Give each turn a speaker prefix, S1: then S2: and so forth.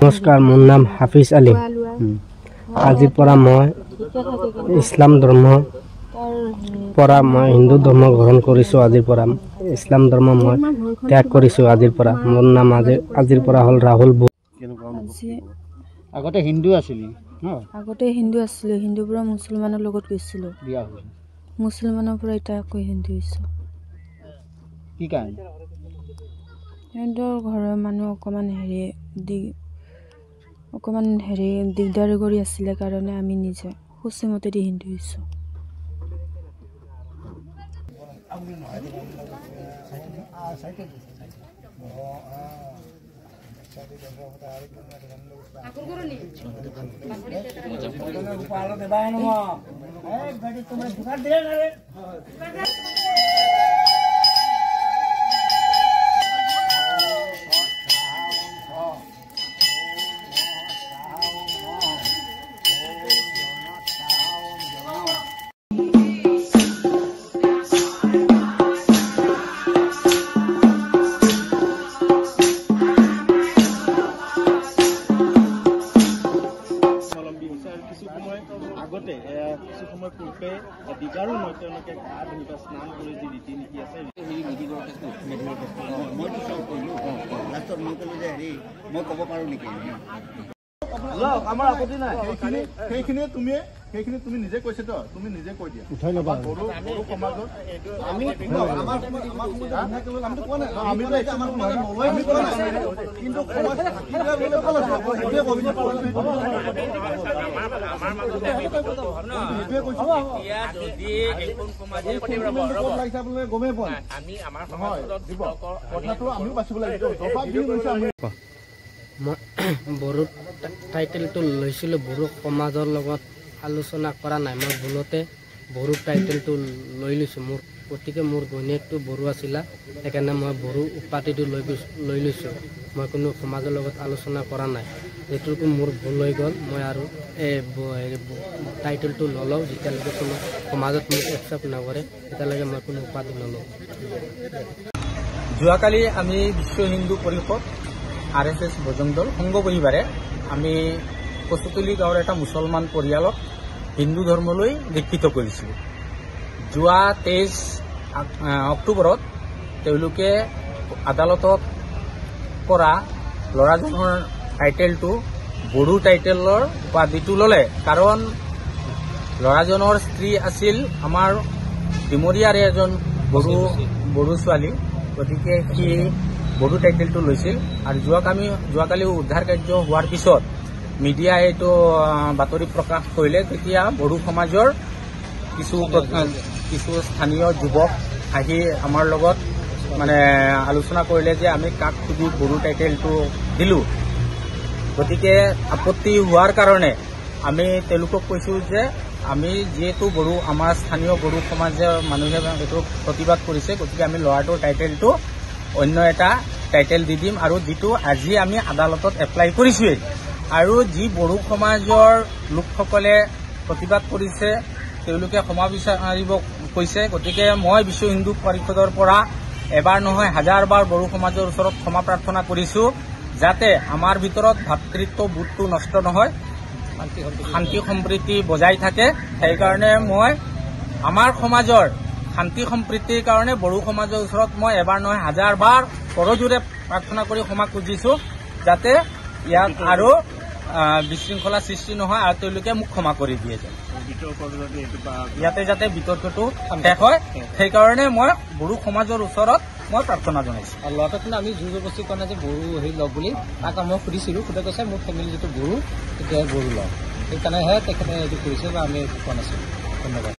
S1: নমস্কাৰ, মোৰ নাম হাফিজ আলী। আজিৰ পৰা মই ইছলাম ধৰ্ম পৰা মই হিন্দু ধৰ্ম গ্ৰহণ কৰিছোঁ। আজিৰ পৰা ইছলাম ধৰ্ম মই ত্যাগ কৰিছোঁ। আজিৰ পৰা মোৰ নাম আজিৰ পৰা হ'ল ৰাহুল।
S2: আগতে হিন্দু আছিলোঁ,
S3: হিন্দুৰ পৰা মুছলমানৰ লগত গৈছিলোঁ, মুছলমানৰ পৰা এতিয়া আকৌ হিন্দু হৈছোঁ।
S2: কি কাৰণে?
S3: সিহঁতৰ ঘৰৰ মানুহ অকণমান দিগদাৰি কৰি আছিলে কাৰণে আমি নিজে সুচিমতে দি হিন্দু হৈছোঁ।
S4: আগতে কিছু সময় পূৰ্বে দিগাৰো নৈ তেওঁলোকে গা ধুই বা স্নান কৰি যি ৰীতি নীতি আছে
S2: মই ক'ব পাৰোঁ নেকি?
S4: আমাৰ আপত্তি নাই। সেইখিনি তুমি নিজে কৈছে তো, তুমি নিজে কৈ দিয়া। বড়ো সমাজত গমেই পোৱা কথাটো আমিও বাচিব লাগিব।
S1: মই বড়ো টাইটেলটো লৈছিলোঁ, বড়ো সমাজৰ লগত আলোচনা কৰা নাই। মই ভুলতে বড়ো টাইটেলটো লৈ লৈছোঁ। গতিকে মোৰ ঘৈণীয়েকটো বড়ো আছিলে, সেইকাৰণে মই বড়ো উপাধিটো লৈ লৈছোঁ। মই কোনো সমাজৰ লগত আলোচনা কৰা নাই। যিটো মোৰ ভুল হৈ গ'ল, মই আৰু টাইটেলটো নলওঁ। যেতিয়ালৈকে কোনো সমাজত মোক একচেপ্ট নকৰে তেতিয়ালৈকে মই কোনো উপাধি নলওঁ।
S5: যোৱাকালি আমি বিশ্ব হিন্দু পৰিষদ RSS বজৰং দল সংঘ পৰিবাৰে আমি কচুতলি গাঁৱৰ এটা মুছলমান পৰিয়ালক হিন্দু ধৰ্মলৈ দীক্ষিত কৰিছিলোঁ। যোৱা 23 অক্টোবৰত তেওঁলোকে আদালতত কৰা ল'ৰাজনৰ টাইটেলটো বড়ো টাইটেলৰ উপাধিটো ল'লে। কাৰণ ল'ৰাজনৰ স্ত্ৰী আছিল আমাৰ ডিমৰীয়াৰে এজন বড়ো ছোৱালী, গতিকে সি বড়ো টাইটেলটো লৈছিল। আৰু যোৱাকালি উদ্ধাৰ কাৰ্য হোৱাৰ পিছত মিডিয়াই এইটো বাতৰি প্ৰকাশ কৰিলে। তেতিয়া বড়ো সমাজৰ কিছু স্থানীয় যুৱক আহি আমাৰ লগত আলোচনা কৰিলে যে আমি কাক খুজি বড়ো টাইটেলটো দিলোঁ। গতিকে আপত্তি হোৱাৰ কাৰণে আমি তেওঁলোকক কৈছোঁ যে আমি যিহেতু আমাৰ স্থানীয় বড়ো সমাজৰ মানুহে এইটো প্ৰতিবাদ কৰিছে, গতিকে আমি ল'ৰাটোৰ টাইটেলটো অন্য এটা টাইটেল দি দিম। আৰু যিটো আজি আমি আদালতত এপ্লাই কৰিছোঁৱেই, আৰু যি বড়ো সমাজৰ লোকসকলে প্ৰতিবাদ কৰিছে তেওঁলোকে ক্ষমা বিচাৰিব কৈছে। গতিকে মই বিশ্ব হিন্দু পৰিষদৰ পৰা এবাৰ নহয় হাজাৰবাৰ বড়ো সমাজৰ ওচৰত ক্ষমা প্ৰাৰ্থনা কৰিছোঁ, যাতে আমাৰ ভিতৰত ভাতৃত্ববোধটো নষ্ট নহয়, শান্তি সম্প্ৰীতি বজাই থাকে। সেইকাৰণে মই আমাৰ সমাজৰ শান্তি সম্প্ৰীতিৰ কাৰণে বড়ো সমাজৰ ওচৰত মই এবাৰ নহয় হাজাৰবাৰ কৰজোৰে প্ৰাৰ্থনা কৰি ক্ষমা খুজিছোঁ, যাতে ইয়াত আৰু বিশৃংখলা সৃষ্টি নহয় আৰু তেওঁলোকে মোক ক্ষমা কৰি দিয়ে যায়। ইয়াতে যাতে বিতৰ্কটো শেষ হয়, সেইকাৰণে মই বড়ো সমাজৰ ওচৰত মই প্ৰাৰ্থনা জনাইছোঁ।
S1: আৰু ল'ৰাটোক কিন্তু আমি জোৰ জবৰদস্তি কৰা নাই যে বড়ো লওক বুলি। তাক মই সুধিছিলোঁ, সুধে কৈছে মোৰ ফেমিলি যিটো বড়ো তেতিয়াহে বড়ো লওক, সেইকাৰণেহে তেখেতে এইটো কৰিছে বা আমি এইটো কোৱা নাছিলোঁ। ধন্যবাদ।